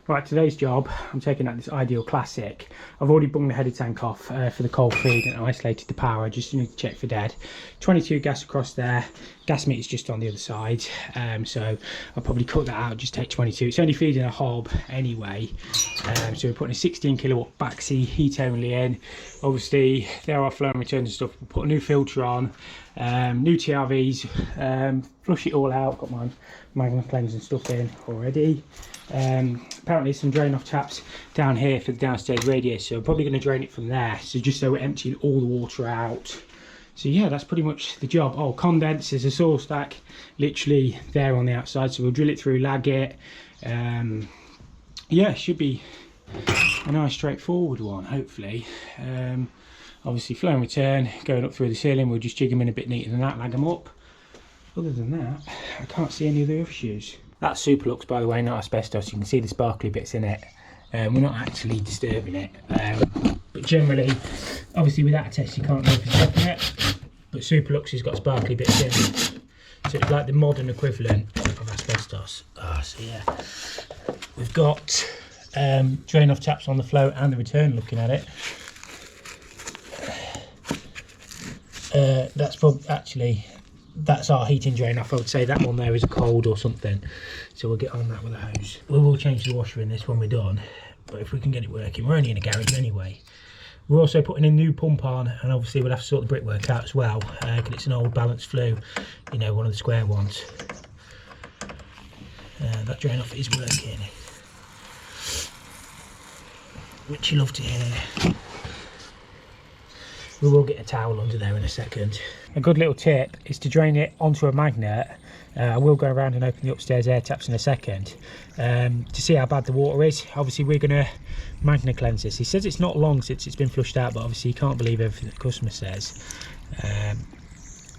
Right, today's job, I'm taking out this Ideal Classic. I've already bunged the header tank off for the cold feed and isolated the power. I just need to check for dead. 22 gas across there. Gas meter's just on the other side. So I'll probably cut that out, just take 22. It's only feeding a hob anyway. So we're putting a 16 kilowatt backseat heat only in. Obviously, there are flow and returns and stuff. We'll put a new filter on, new TRVs, flush it all out. Got my magma cleanse and stuff in already. Apparently some drain off taps down here for the downstairs radiator, so I'm probably going to drain it from there, so just so we're emptying all the water out. So yeah, that's pretty much the job. Oh, condensers, a saw stack literally there on the outside, so we'll drill it through, lag it. Yeah, should be a nice straightforward one, hopefully. Obviously flow and return going up through the ceiling, we'll just jig them in a bit neater than that, lag them up. Other than that, I can't see any other issues. That's Superlux, by the way, not asbestos. You can see the sparkly bits in it. We're not actually disturbing it, but generally, obviously without a test you can't know if it's stopping it, but Superlux has got sparkly bits in it, so it's like the modern equivalent of asbestos. So yeah, we've got drain off taps on the flow and the return looking at it. That's probably actually, that's our heating drain off. I would say that one there is a cold or something, so we'll get on that with a hose. We will change the washer in this when we're done, but if we can get it working, we're only in a garage anyway. We're also putting a new pump on, and obviously we'll have to sort the brickwork out as well, because it's an old balanced flue, you know, one of the square ones. That drain off is working, which you love to hear. We will get a towel under there in a second. A good little tip is to drain it onto a magnet. I will go around and open the upstairs air taps in a second to see how bad the water is. Obviously we're going to magnet cleanse this. He says it's not long since it's been flushed out, but obviously you can't believe everything the customer says.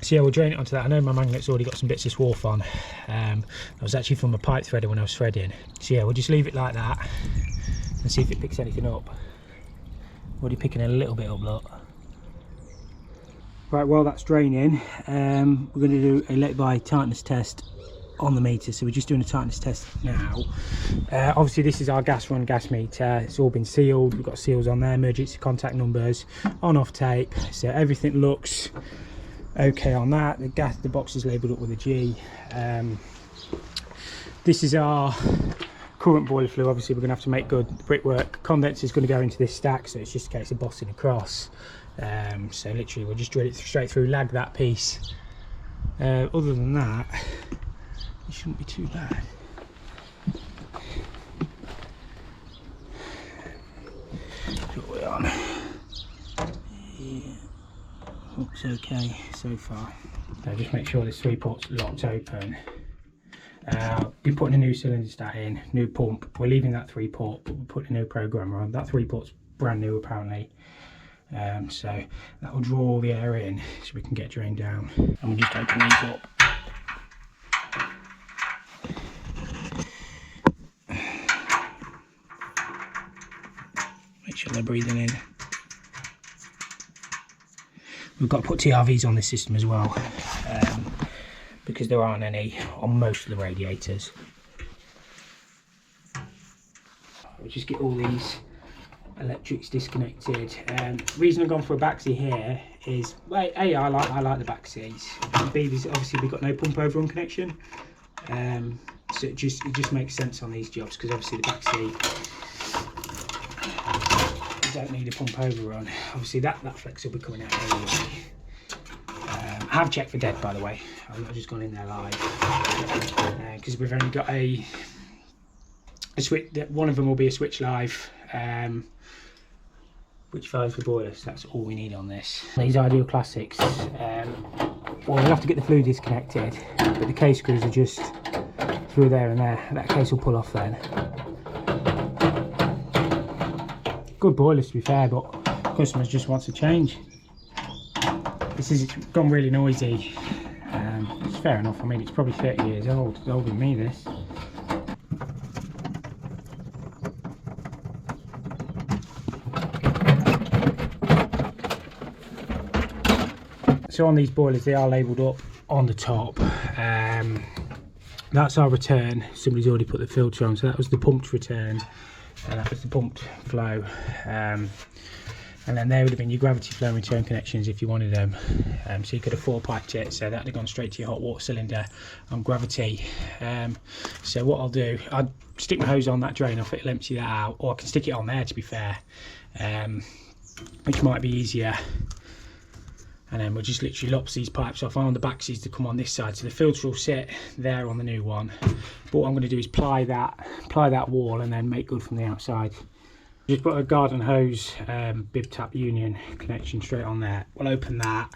So yeah, we'll drain it onto that. I know my magnet's already got some bits of swarf on. That was actually from a pipe threader when I was threading. So yeah, we'll just leave it like that and see if it picks anything up. Already picking a little bit up, look. Right, while that's draining, we're going to do a let-by tightness test on the meter. So we're just doing a tightness test now. Obviously this is our gas run gas meter. It's all been sealed. We've got seals on there, emergency contact numbers, on-off tape. So everything looks okay on that. The box is labelled up with a G. This is our current boiler flue. Obviously we're going to have to make good brickwork. Condenser is going to go into this stack, so it's just a case of bossing across. So literally we'll just drill it straight through, lag that piece. Other than that, it shouldn't be too bad. What we're on. Yeah, looks okay so far. So just make sure this 3 port's locked open. We're putting a new cylinder stat in, new pump. We're leaving that 3 port, but we're putting a new programmer on. That 3 port's brand new apparently. So that will draw all the air in so we can get drained down. And we'll just open these up. Make sure they're breathing in. We've got to put TRVs on this system as well, because there aren't any on most of the radiators. We'll just get all these electrics disconnected. The reason I've gone for a backseat here is, well, A, I like the backseats. B, obviously we've got no pump overrun connection, so it just makes sense on these jobs, because obviously the backseat, you don't need a pump overrun. Obviously that flex will be coming out anyway. I have checked for dead, by the way. I've not just gone in there live, because we've only got a switch. One of them will be a switch live, which fires for boilers. That's all we need on this. These Ideal Classics, well, we'll have to get the flue disconnected, but the case screws are just through there and there. That case will pull off then. Good boilers to be fair, but customers just wants a change. This has gone really noisy. It's fair enough. I mean, it's probably 30 years old. It's older than me, this. So on these boilers, they are labelled up on the top. that's our return. Somebody's already put the filter on, so that was the pumped return, and that was the pumped flow. And then there would have been your gravity flow and return connections if you wanted them. So you could have 4-piped it, so that would have gone straight to your hot water cylinder on gravity. So what I'll do, I'd stick my hose on that drain off, it'll empty that out, or I can stick it on there to be fair, which might be easier. And then we'll just literally lops these pipes off. I want the backsies to come on this side, so the filter will sit there on the new one. But what I'm going to do is ply that wall and then make good from the outside. Just put a garden hose bib tap union connection straight on there. We'll open that.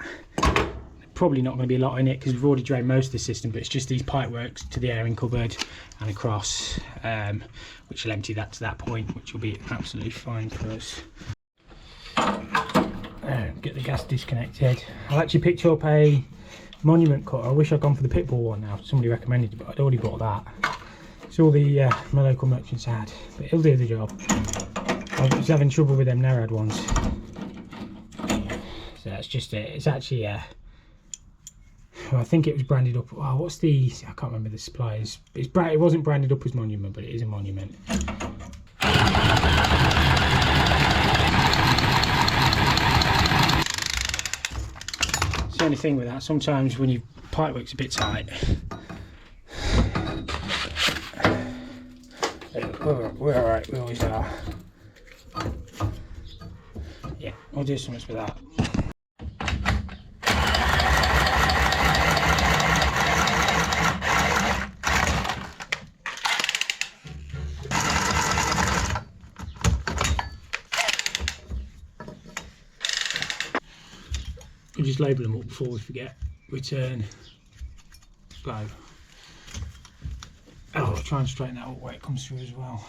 Probably not going to be a lot in it because we've already drained most of the system, but it's just these pipe works to the airing cupboard and across, which will empty that to that point, which will be absolutely fine for us. Get the gas disconnected. I've actually picked up a monument cutter. I wish I'd gone for the pitbull one now. Somebody recommended it, but I'd already bought that. It's all the my local merchants had, but it'll do the job. I was having trouble with them Narad ones. So that's just it. It's actually well, I think it was branded up. Oh, what's the? I can't remember the suppliers. It wasn't branded up as Monument, but it is a Monument. It's the only thing with that. Sometimes when your pipe work's a bit tight, we're alright. We always are. Yeah, we'll do something with that. We'll just label them up before we forget. Return, go. Oh, I'll try and straighten that up where it comes through as well.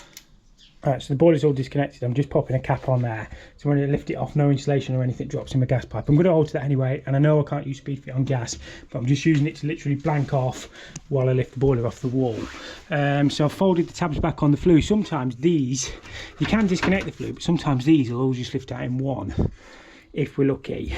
Right, so the boiler's all disconnected. I'm just popping a cap on there. So when I lift it off, no insulation or anything drops in my gas pipe. I'm going to alter that anyway, and I know I can't use speed fit on gas, but I'm just using it to literally blank off while I lift the boiler off the wall. So I've folded the tabs back on the flue. Sometimes these, you can disconnect the flue, but sometimes these will all just lift out in one, if we're lucky.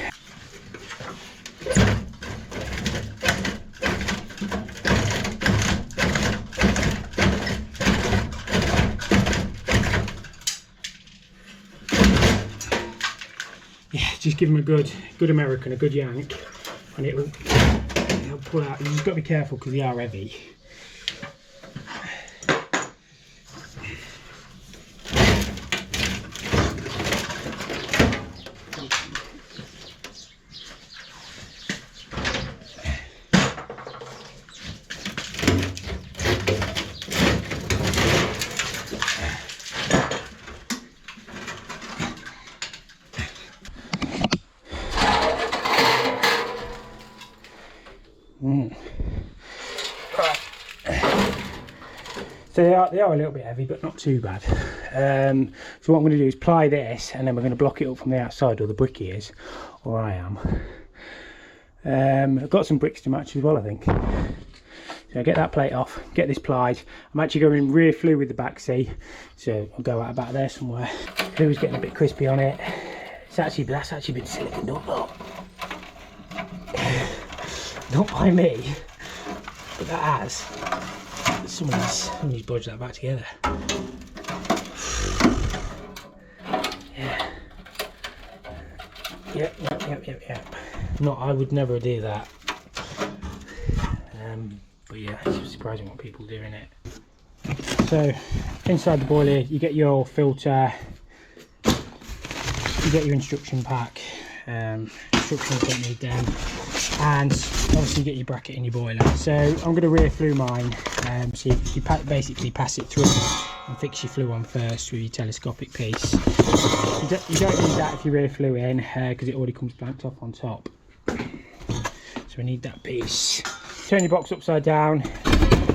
Yeah, just give them a good American, a good yank, and it'll pull out. You've got to be careful because they are heavy. So they are a little bit heavy, but not too bad. So what I'm going to do is ply this, and then we're going to block it up from the outside, or the bricky is, or I am. I've got some bricks to match as well, I think. So get that plate off, get this plied. I'm actually going rear flue with the back seat, so I'll go out about there somewhere. Flue's getting a bit crispy on it. That's actually been siliconed up, look. Not by me, but that has. Somebody's bodged that back together. Yeah. Yep. Not, I would never do that. But yeah, it's surprising what people do in it. So inside the boiler, you get your filter, you get your instruction pack. Instructions don't need them, and obviously you get your bracket in your boiler. So I'm going to rear flue mine. So you basically pass it through and fix your flue on first with your telescopic piece. You don't need that if you rear flue in, because it already comes blanked off on top. So we need that piece. Turn your box upside down,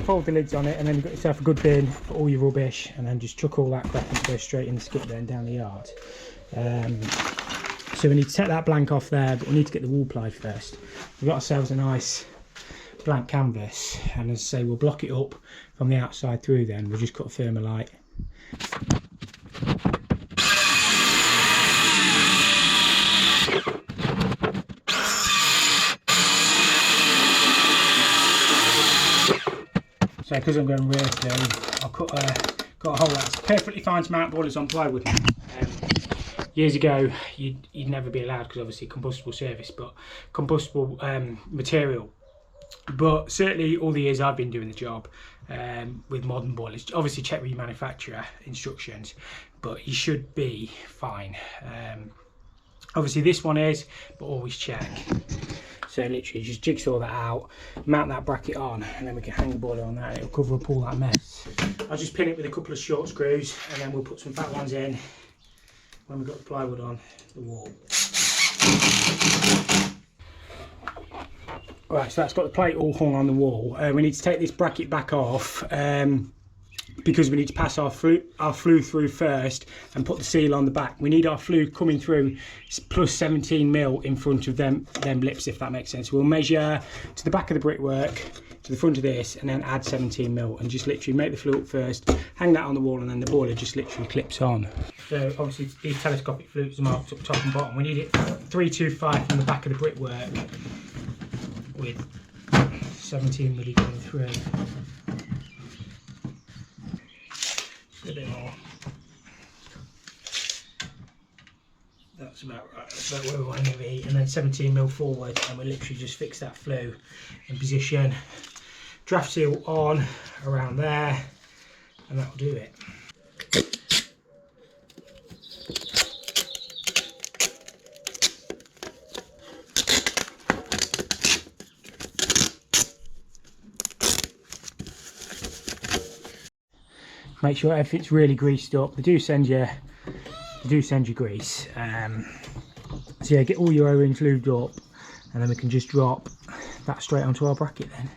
fold the lids on it, and then you've got yourself a good bin for all your rubbish, and then just chuck all that crap and go straight in the skip then down the yard. So we need to take that blank off there, but we need to get the wall plied first. We've got ourselves a nice blank canvas, and as I say, we'll block it up from the outside through then. We'll just cut a Thermalite. So say, because I'm going rear through, I'll cut a hole that's perfectly fine to mount boilers on plywood now. Years ago, you'd never be allowed, because obviously combustible service, but combustible material. But certainly all the years I've been doing the job with modern boilers, obviously check with your manufacturer instructions, but you should be fine. Obviously this one is, but always check. So literally just jigsaw that out, mount that bracket on, and then we can hang the boiler on that and it'll cover up all that mess. I'll just pin it with a couple of short screws, and then we'll put some fat ones in when we've got the plywood on the wall. Right, so that's got the plate all hung on the wall. We need to take this bracket back off because we need to pass our flue through first and put the seal on the back. We need our flue coming through plus 17mm in front of them lips, if that makes sense. We'll measure to the back of the brickwork, to the front of this, and then add 17mm and just literally make the flue up first, hang that on the wall, and then the boiler just literally clips on. So obviously these telescopic flutes are marked up top and bottom. We need it 325 from the back of the brickwork with 17mm going through. A bit more. That's about right. That's about where we want to be. And then 17mm forward, and we'll literally just fix that flue in position. Draft seal on around there, and that will do it. Make sure everything's really greased up. They do send you grease. So yeah, get all your O-rings lubed up, and then we can just drop that straight onto our bracket then.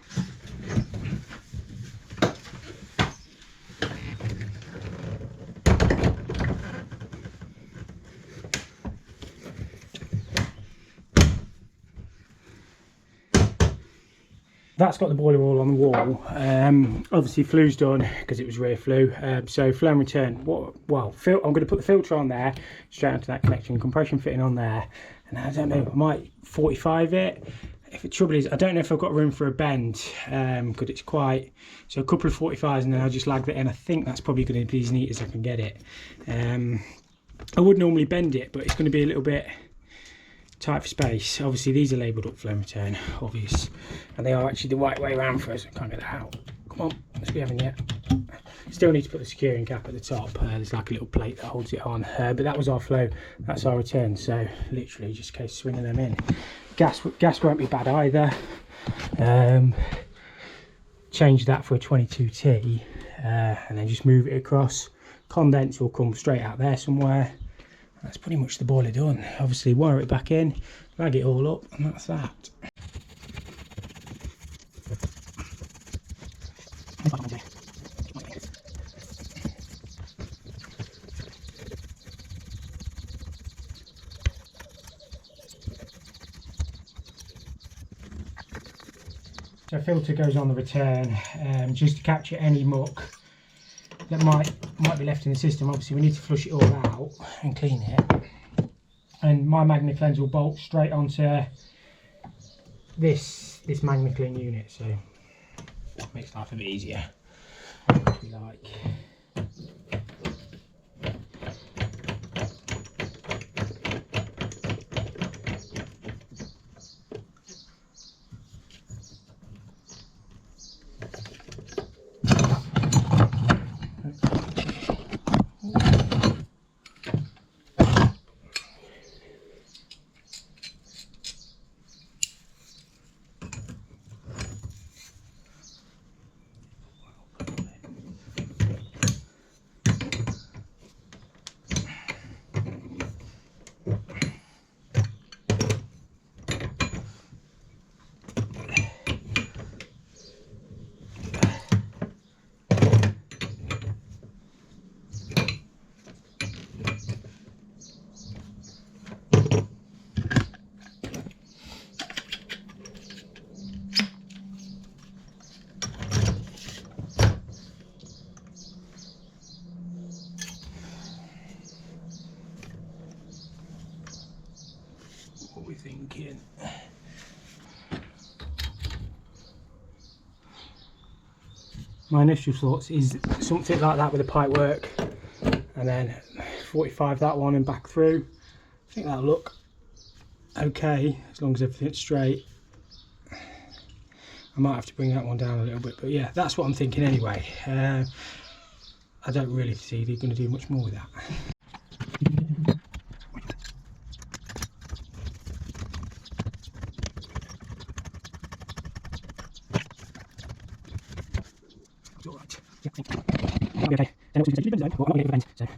That's got the boiler all on the wall. Obviously flue's done because it was rear flue. So flow and return. I'm going to put the filter on there, straight onto that connection, compression fitting on there, and I don't know, I might 45 it. If the trouble is, I don't know if I've got room for a bend, because it's quite, so a couple of 45s and then I'll just lag that in. I think that's probably going to be as neat as I can get it. I would normally bend it, but it's going to be a little bit tight for space. Obviously these are labelled up flow and return, obvious, and they are actually the right way around for us. I can't get that out. Come on, let's be having it. Still need to put the securing cap at the top. There's like a little plate that holds it on, but that was our flow, that's our return, so literally just a case of swinging them in. Gas won't be bad either. Change that for a 22T, and then just move it across. Condense will come straight out there somewhere. That's pretty much the boiler done. Obviously wire it back in, lag it all up, and that's that. So filter goes on the return, just to capture any muck that might be left in the system. Obviously we need to flush it all out and clean it, and my Magna Cleanse will bolt straight onto this Magna Clean unit, so it makes life a bit easier, if you like. What we thinking? my initial thoughts is something like that with a pipe work, and then 45 that one and back through. I think that'll look okay as long as everything's straight. I might have to bring that one down a little bit, but yeah, that's what I'm thinking anyway. I don't really see they're going to do much more with that. Alright, yeah, I think that'll be okay. Then also you can say, well, I'm not going to get the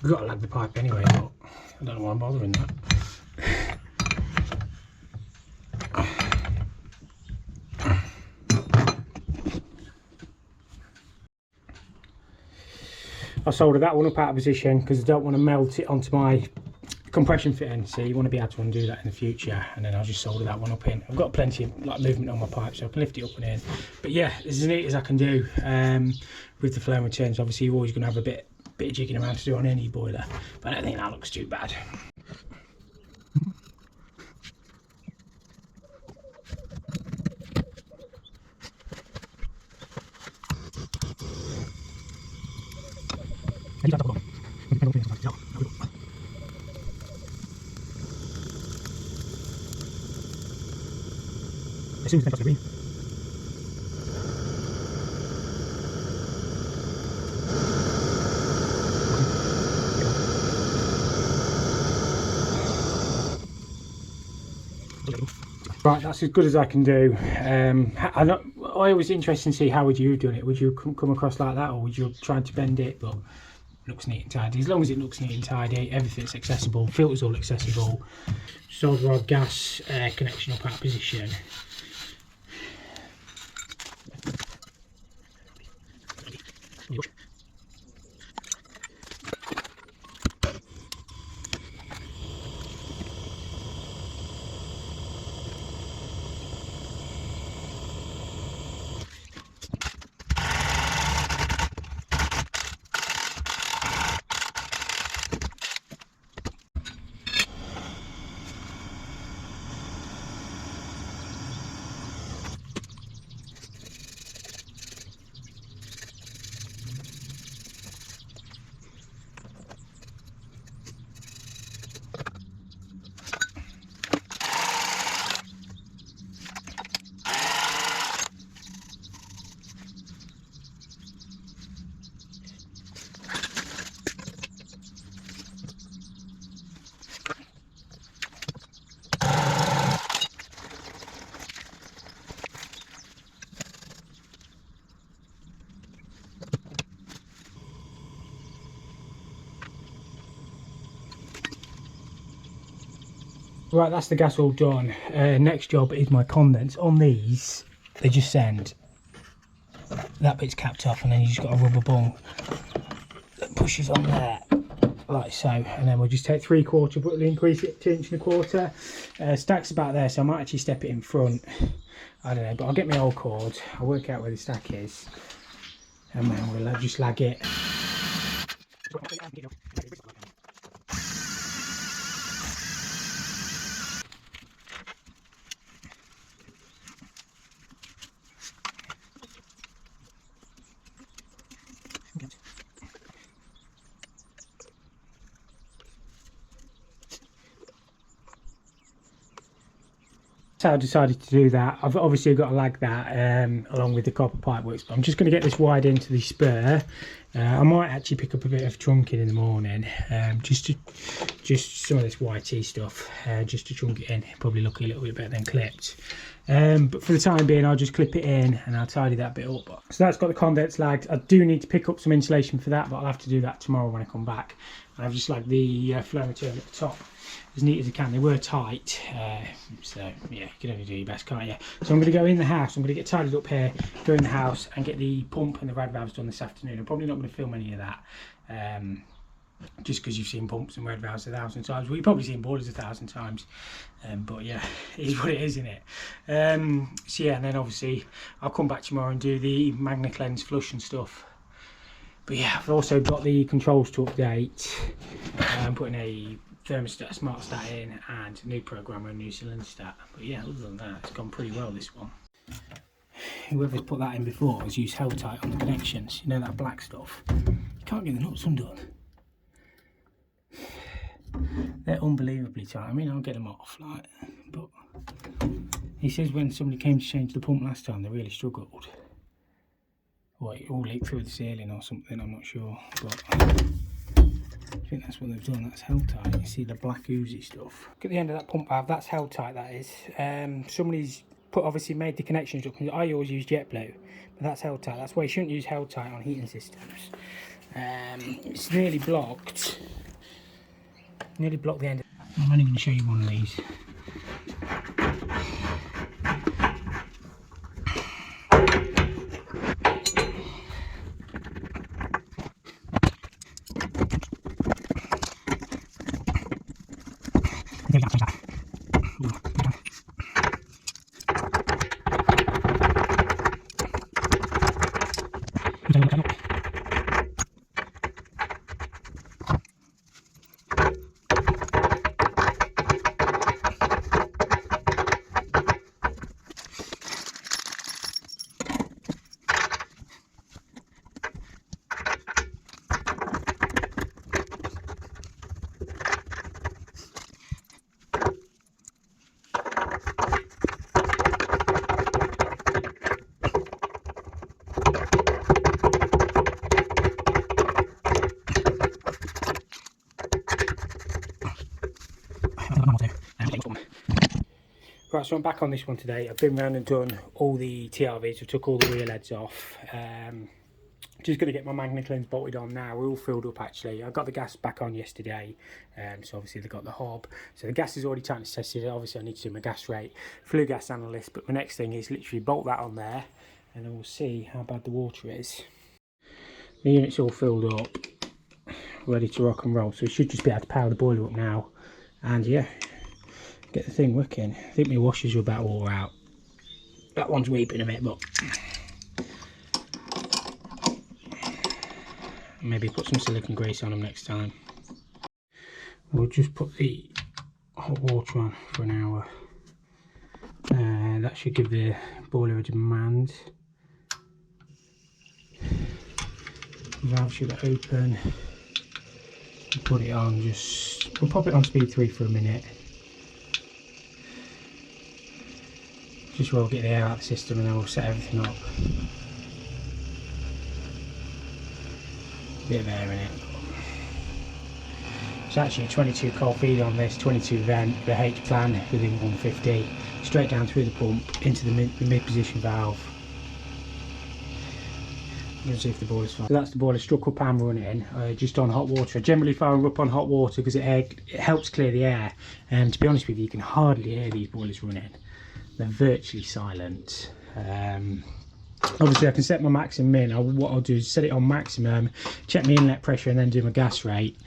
We've got to lag the pipe anyway, but I don't know why I'm bothering that. I soldered that one up out of position because I don't want to melt it onto my compression fitting, so you want to be able to undo that in the future, and then I'll just solder that one up in. I've got plenty of like movement on my pipe, so I can lift it up and in. But yeah, it's as neat as I can do with the flow and returns. Obviously you're always going to have a bit of jigging around to do on any boiler, but I don't think that looks too bad. As soon as they touch the green. Right, that's as good as I can do. I always interested to see how would you have done it. Would you come across like that, or would you try to bend it? But it looks neat and tidy. As long as it looks neat and tidy, everything's accessible, filters all accessible. Solder rod gas connection up out of position. Right, that's the gas all done. Next job is my condense. On these, they just send that bit's capped off, and then you just got a rubber bung that pushes on there, like so. And then we'll just take 3/4, but we'll increase it to 1 1/4. Stack's about there, so I might actually step it in front. I don't know, but I'll get my old cord. I'll work out where the stack is, and then we'll just lag it. So I decided to do that. I've obviously got to lag that along with the copper pipe works, but I'm just going to get this wired into the spur. I might actually pick up a bit of trunking in the morning, just some of this YT stuff, just to chunk it in. Probably look a little bit better than clipped. But for the time being, I'll just clip it in and I'll tidy that bit up. So that's got the condense lagged. I do need to pick up some insulation for that, but I'll have to do that tomorrow when I come back. And I've just lagged the flow return at the top as neat as I can. They were tight, so yeah, you can only do your best, can't you? So I'm going to go in the house. I'm going to get tidied up here, go in the house and get the pump and the rad valves done this afternoon. I'm probably not going to film any of that. Just because you've seen pumps and red valves 1,000 times. Well, you've probably seen boilers 1,000 times. But yeah, it is what it is, isn't it? So yeah, and then obviously I'll come back tomorrow and do the Magna Cleanse flush and stuff. But yeah, I've also got the controls to update. I'm putting a thermostat, smart stat in, and a new programmer, a new cylinder stat. But yeah, other than that, it's gone pretty well, this one. Whoever's put that in before has used held tight on the connections. You know, that black stuff. You can't get the nuts undone. They're unbelievably tight. I mean, I'll get them off, like, but he says when somebody came to change the pump last time, they really struggled. Well, it all leaked through the ceiling or something, I'm not sure, but I think that's what they've done. That's held tight. You see the black oozy stuff. Look at the end of that pump valve. That's held tight, that is. Somebody's obviously made the connections up. I always use JetBlue, but that's held tight. That's why you shouldn't use held tight on heating systems. It's nearly blocked. Nearly blocked the end. I'm only going to show you one of these. Right, so I'm back on this one today. I've been round and done all the TRVs. I took all the wheel heads off. Just going to get my Magna Cleanse bolted on now. We're all filled up actually. I got the gas back on yesterday, so obviously they got the hob. So the gas is already tightness tested. Obviously I need to do my gas rate, flue gas analyst, but my next thing is literally bolt that on there and then we'll see how bad the water is. The unit's all filled up, ready to rock and roll, so we should just be able to power the boiler up now and yeah, get the thing working. I think my washers are about wore out. That one's weeping a bit, but maybe put some silicone grease on them next time. We'll just put the hot water on for an hour. That should give the boiler a demand. The valve should open. We'll put it on, we'll pop it on speed 3 for a minute. Just while we'll get the air out of the system and then we'll set everything up. Bit of air in it. It's actually a 22 cold feed on this, 22 vent, the H plan within 150, straight down through the pump into the mid position valve. Let's see if the boiler's fine. So that's the boiler struck up and running, just on hot water. I generally fire up on hot water because it helps clear the air. And to be honest with you, you can hardly hear these boilers running. They're virtually silent. Obviously I can set my maximum in. What I'll do is set it on maximum, check my inlet pressure and then do my gas rate.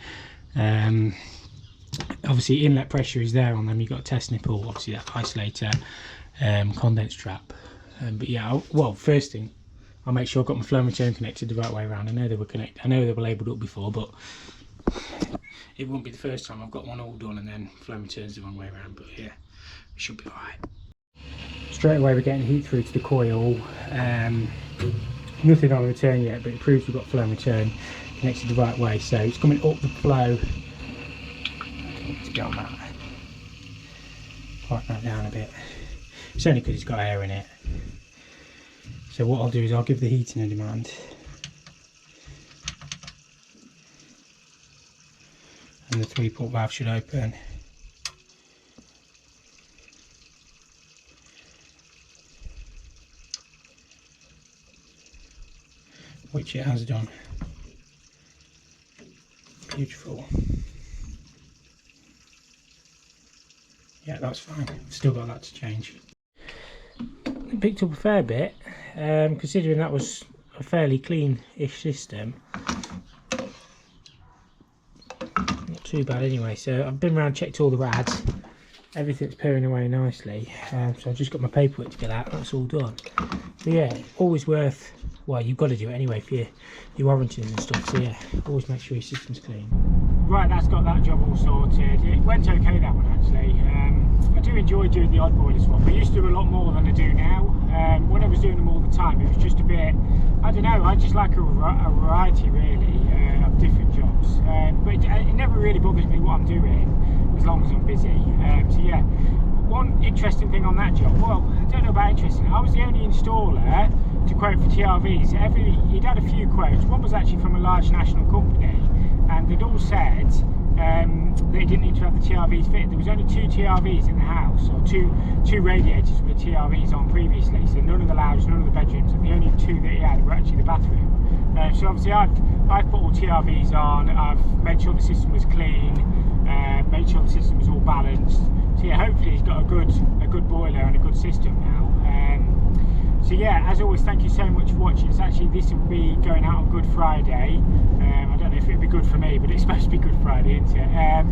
Obviously inlet pressure is there on them. You've got a test nipple, obviously that isolator, condense trap. But yeah, well, first thing, I'll make sure I've got my flow return connected the right way around. I know they were connected, I know they were labelled up before, but it won't be the first time I've got one all done and then flow returns the wrong way around. But yeah, it should be alright. Straight away we're getting heat through to the coil. Nothing on the return yet, but it proves we've got flow and return connected the right way. So it's coming up the flow. Let's get on that. Quiet that down a bit. It's only because it's got air in it. So what I'll do is I'll give the heating a demand. And the 3-port valve should open. which it has done. Beautiful. Yeah, that's fine. Still got that to change. It picked up a fair bit, considering that was a fairly clean-ish system. Not too bad anyway. So I've been around, checked all the rads. Everything's purring away nicely. So I've just got my paperwork to fill out. That's all done. So yeah, always worth. Well, you've got to do it anyway for your warranties and stuff. So yeah, always make sure your system's clean. Right, that's got that job all sorted. It went okay, that one actually. I do enjoy doing the odd boiler swap. I used to do a lot more than I do now. When I was doing them all the time, it was just a bit, I don't know, I just like a variety really of different jobs. But it never really bothers me what I'm doing as long as I'm busy. So yeah, one interesting thing on that job, well, I don't know about interesting, I was the only installer to quote for TRVs. He'd had a few quotes. One was actually from a large national company, and they'd all said they didn't need to have the TRVs fitted. There was only 2 TRVs in the house, or two radiators with TRVs on previously, so none of the lounge, none of the bedrooms, and the only 2 that he had were actually the bathroom. So obviously I've put all TRVs on, I've made sure the system was clean, made sure the system was all balanced. So yeah, hopefully he's got a good boiler and a good system now. So yeah, as always, thank you so much for watching. It's actually, this will be going out on Good Friday. I don't know if it'll be good for me, but it's supposed to be Good Friday, isn't it?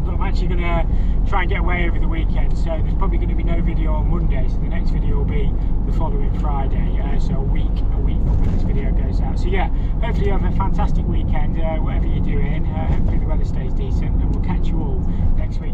But I'm actually going to try and get away over the weekend, so there's probably going to be no video on Monday, so the next video will be the following Friday, so a week from when this video goes out. So yeah, hopefully you have a fantastic weekend, whatever you're doing. Hopefully the weather stays decent, and we'll catch you all next week.